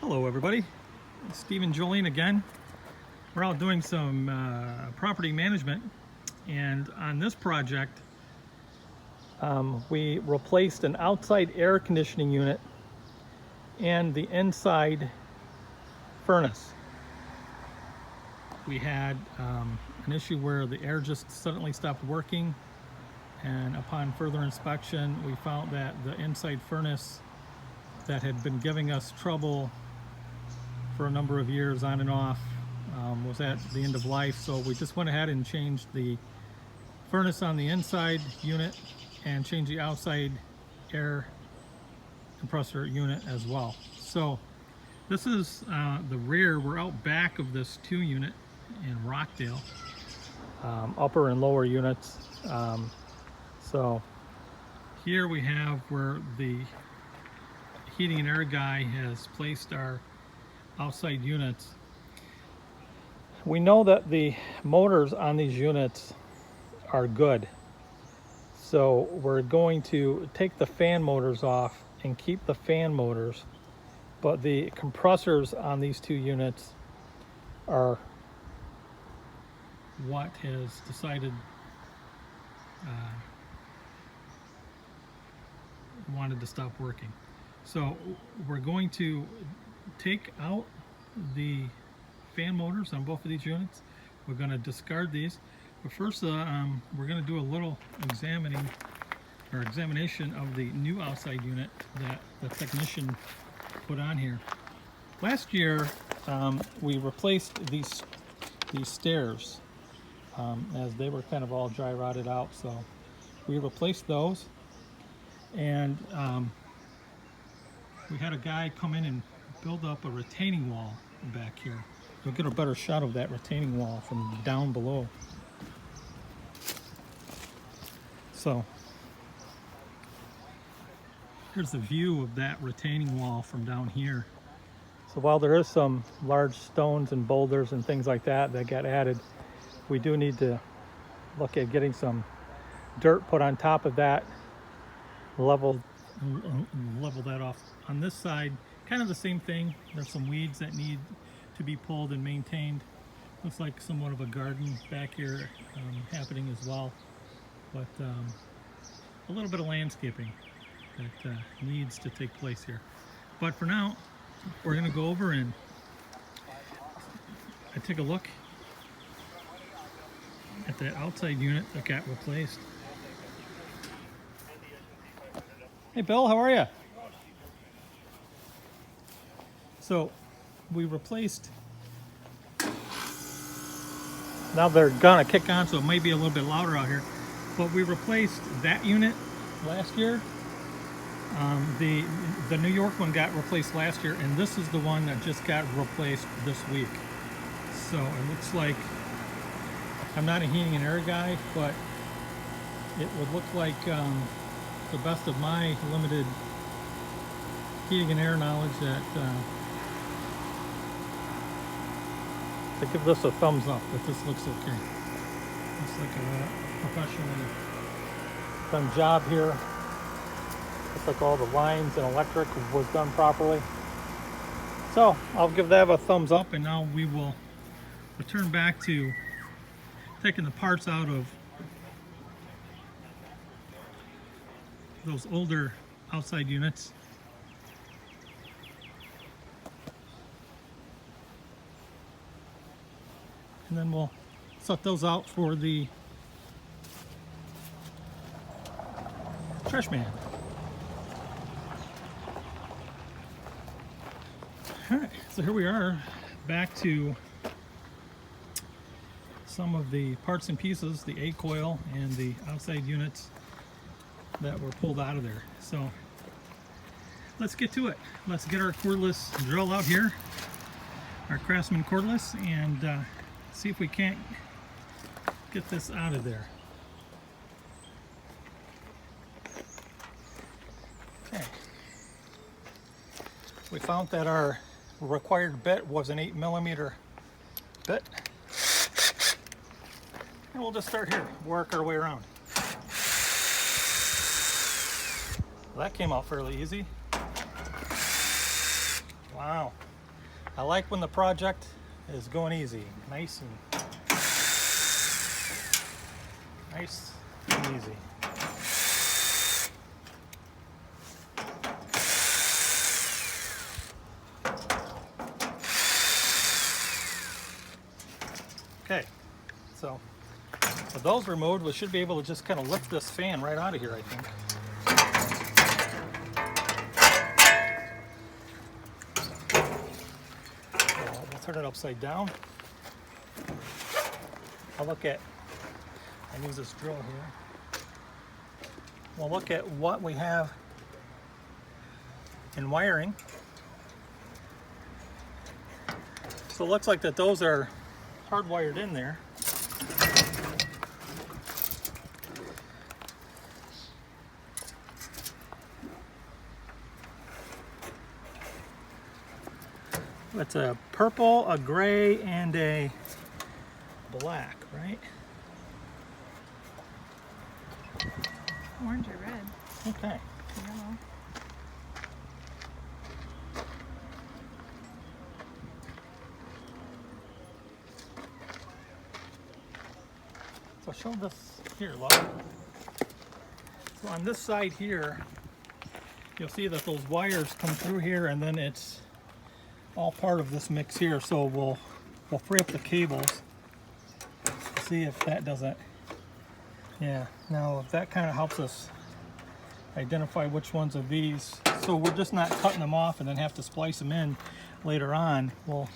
Hello everybody, Steve and Jolene again. We're out doing some property management, and on this project we replaced an outside air conditioning unit and the inside furnace. We had an issue where the air just suddenly stopped working, and upon further inspection we found that the inside furnace that had been giving us trouble for a number of years on and off was at the end of life. So we just went ahead and changed the furnace on the inside unit and changed the outside air compressor unit as well. So this is the rear. We're out back of this 2 unit in Rockdale, upper and lower units. So here we have where the heating and air guy has placed our outside units. We know that the motors on these units are good, so we're going to take the fan motors off and keep the fan motors, but the compressors on these 2 units are what has decided wanted to stop working. So we're going to take out the fan motors on both of these units. We're going to discard these, but first we're going to do a little examination of the new outside unit that the technician put on here. Last year we replaced these stairs as they were kind of all dry rotted out, so we replaced those, and we had a guy come in and build up a retaining wall back here. You'll get a better shot of that retaining wall from down below. So here's the view of that retaining wall from down here. So while there is some large stones and boulders and things like that that got added, we do need to look at getting some dirt put on top of that, level that off. On this side, kind of the same thing. There's some weeds that need to be pulled and maintained. Looks like somewhat of a garden back here happening as well, but a little bit of landscaping that needs to take place here. But for now, we're going to go over and take a look at that outside unit that got replaced. Hey Bill, how are you? So we replaced, now they're gonna kick on, so it might be a little bit louder out here, but we replaced that unit last year. The New York one got replaced last year, and this is the one that just got replaced this week. So it looks like, I'm not a heating and air guy, but it would look like, the best of my limited heating and air knowledge, that to give this a thumbs up that this looks okay. Looks like a professionally done job here. Looks like all the lines and electric was done properly. So I'll give that a thumbs up, and now we will return back to taking the parts out of those older outside units. And then we'll set those out for the trash man. Alright, so here we are, back to some of the parts and pieces, the A coil and the outside units that were pulled out of there. So let's get to it. Let's get our cordless drill out here, our Craftsman cordless, and see if we can't get this out of there. Okay. We found that our required bit was an 8mm bit. And we'll just start here, work our way around. Well, that came out fairly easy. Wow. I like when the project is going easy, nice and easy. Okay, so with those removed, we should be able to just kind of lift this fan right out of here, I think. We'll turn it upside down. I'll use this drill here. We'll look at what we have in wiring. So it looks like that those are hardwired in there. It's a purple, a gray, and a black, right? Orange or red. Okay. Yellow. So show this here, love. So on this side here, you'll see that those wires come through here, and then it's all part of this mix here. So we'll free up the cables. See if that doesn't. Yeah. Now that kind of helps us identify which ones of these. So we're just not cutting them off and then have to splice them in later on. We'll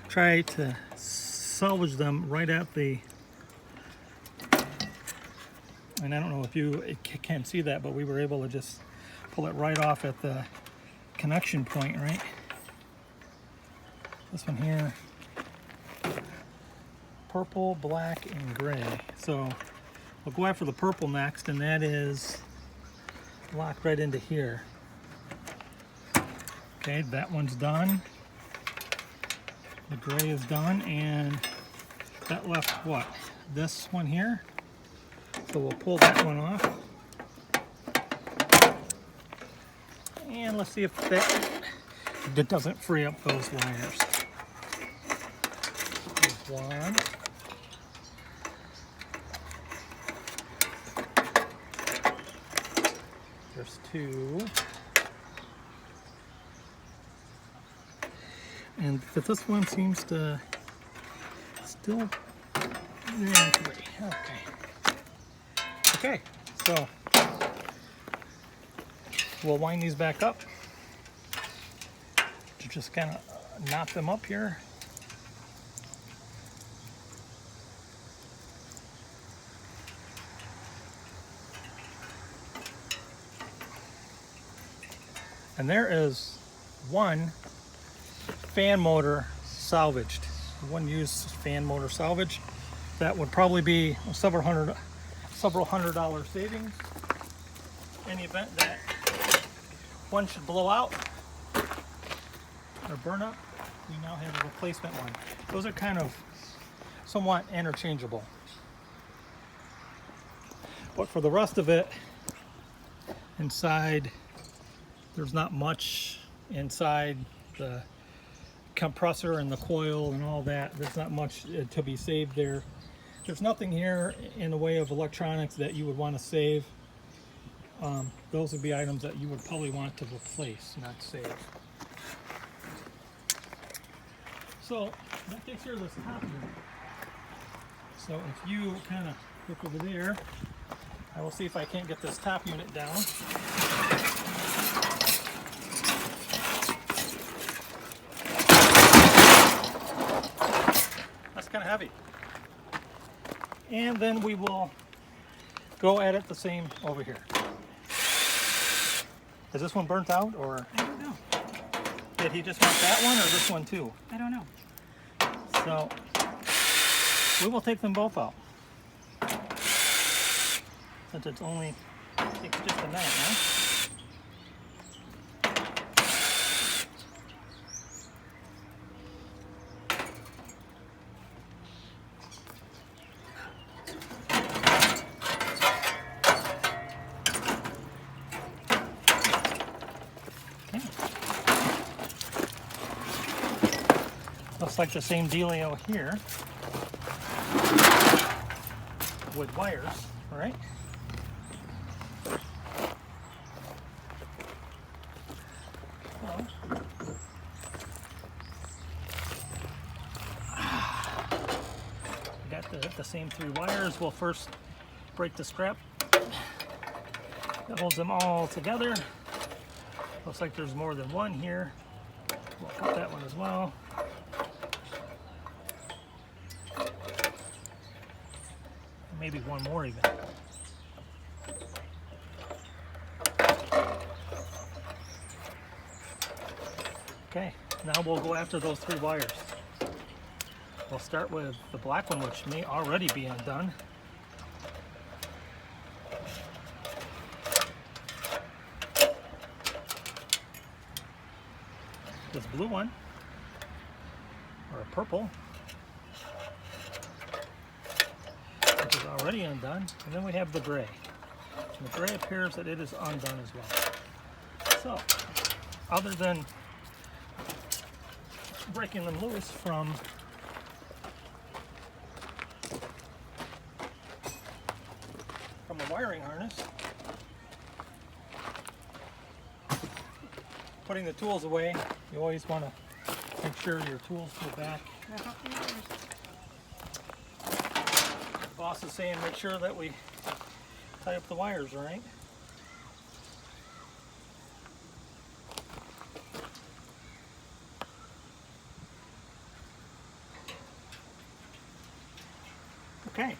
try to salvage them right at the. And I don't know if you can see that, but we were able to just pull it right off at the connection point, right? This one here, purple, black, and gray. So we'll go after the purple next, and that is locked right into here. Okay, that one's done. The gray is done, and that left what? This one here. So we'll pull that one off. And let's see if that doesn't free up those wires. There's one. There's two. And this one seems to still, yeah, three. Okay. Okay, so we'll wind these back up to just kind of knot them up here. And there is one fan motor salvaged, one used fan motor salvaged. That would probably be several hundred $100 savings. In the event that one should blow out or burn up, we now have a replacement one. Those are kind of somewhat interchangeable. But for the rest of it, inside, there's not much inside the compressor and the coil and all that. There's not much to be saved there. There's nothing here in the way of electronics that you would want to save. Those would be items that you would probably want to replace, not save. So that takes care of this top unit. So if you kind of look over there, I will see if I can't get this top unit down. That's kind of heavy. And then we will go at it the same over here. Is this one burnt out, or? I don't know. Did he just want that one, or this one too? I don't know. So we will take them both out. Since it's only takes just a minute, huh? Looks like the same dealio here with wires, all right? We got the same 3 wires. We'll first break the scrap that holds them all together. Looks like there's more than one here. We'll put that one as well. Maybe one more even. Okay, now we'll go after those 3 wires. We'll start with the black one, which may already be undone. This blue one, or a purple, which is already undone. And then we have the gray. And the gray appears that it is undone as well. So, other than breaking them loose from a wiring harness, putting the tools away, you always want to make sure your tools go back. The boss is saying make sure that we tie up the wires, right? Okay,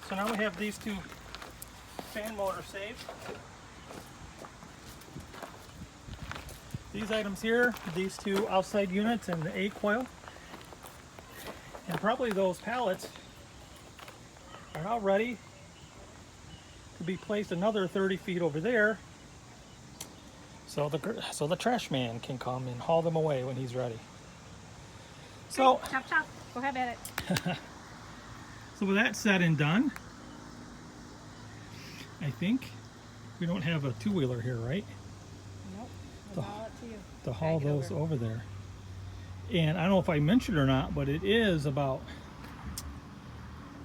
so now we have these 2 fan motors saved. These items here, these 2 outside units and the A coil, and probably those pallets are now ready to be placed another 30 feet over there, so the trash man can come and haul them away when he's ready. So chop chop, go have at it. So with that said and done, I think we don't have a 2-wheeler here, right? Nope. We'll haul it to you. To haul those over there. And I don't know if I mentioned or not, but it is about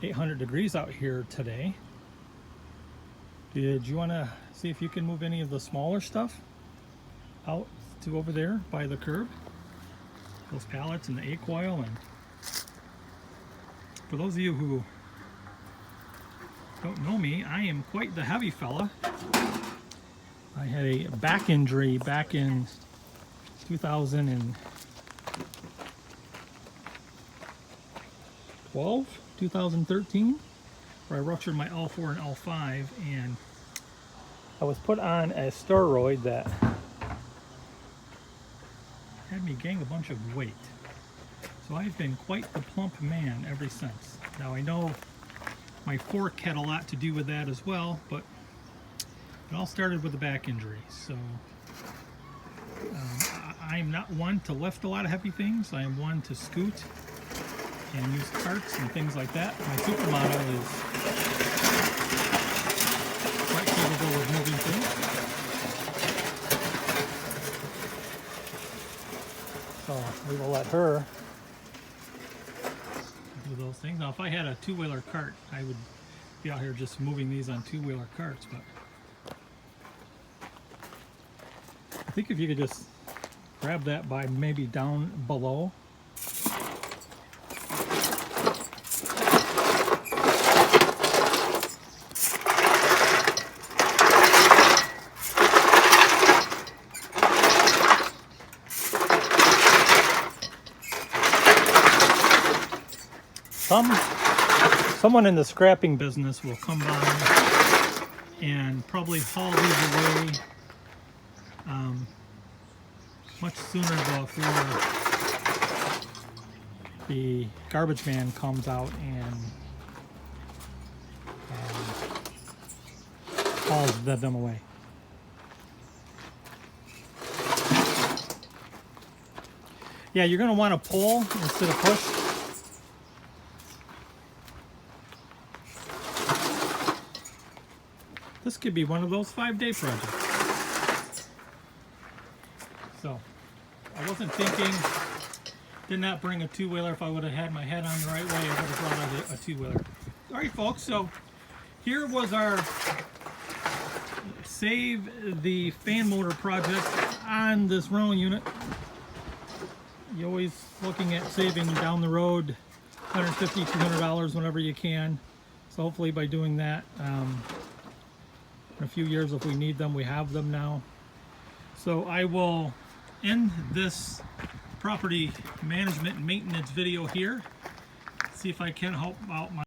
800 degrees out here today. Did you want to see if you can move any of the smaller stuff out to over there by the curb? Those pallets and the A coil. And for those of you who don't know me, I am quite the heavy fella. I had a back injury back in 2013, where I ruptured my L4 and L5, and I was put on a steroid that had me gain a bunch of weight. So I've been quite the plump man ever since. Now I know my fork had a lot to do with that as well, but it all started with a back injury. So I'm not one to lift a lot of heavy things. I am one to scoot and use carts and things like that. My supermodel is quite capable of moving things. So we will let her do those things. Now if I had a 2-wheeler cart, I would be out here just moving these on 2-wheeler carts, but I think if you could just grab that by maybe down below. Someone in the scrapping business will come by and probably haul these away much sooner before the garbage man comes out and hauls them away. Yeah, you're going to want to pull instead of push. This could be one of those 5-day projects. So, I wasn't thinking Did not bring a two-wheeler. If I would have had my head on the right way, I would have brought a two-wheeler. All right, folks, so here was our save the fan motor project on this rental unit. You're always looking at saving down the road $150, $200 whenever you can. So hopefully by doing that, in a few years, if we need them, we have them now. So I will end this property management and maintenance video here. See if I can help out my